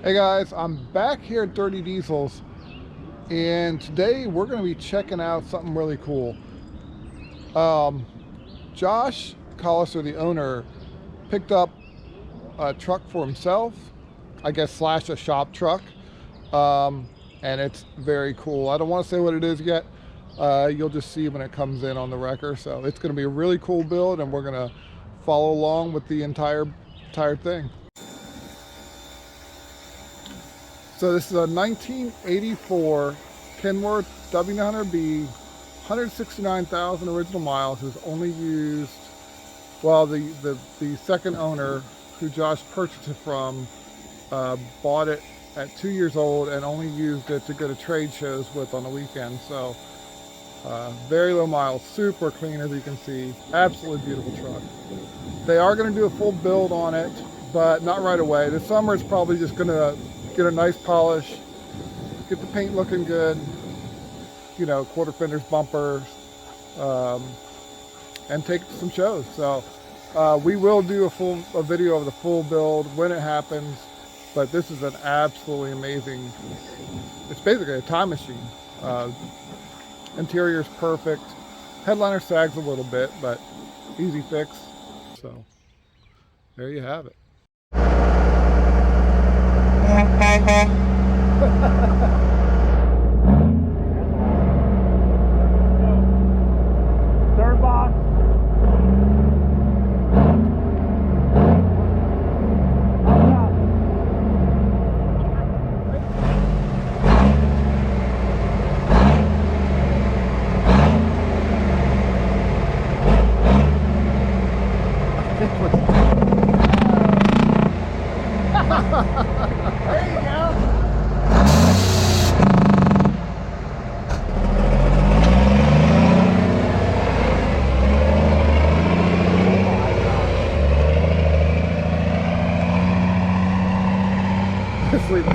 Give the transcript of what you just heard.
Hey guys, I'm back here at Dirty Diesels, and today we're going to be checking out something really cool. Josh Collister, the owner, picked up a truck for himself, I guess slash a shop truck, and it's very cool. I don't want to say what it is yet. You'll just see when it comes in on the wrecker. So it's going to be a really cool build, and we're going to follow along with the entire thing. So this is a 1984 Kenworth W900B, 169,000 original miles. It was only used, well, the second owner who Josh purchased it from bought it at 2 years old and only used it to go to trade shows with on the weekend. So very low miles, super clean as you can see. Absolutely beautiful truck. They are going to do a full build on it, but not right away. This summer is probably just going to get a nice polish, get the paint looking good, you know, quarter fenders, bumpers, and take it to some shows. So we will do a video of the full build when it happens, but this is an absolutely amazing, it's basically a time machine. Interior's perfect. Headliner sags a little bit, but easy fix. So there you have it. Third box. There you go. Sleep.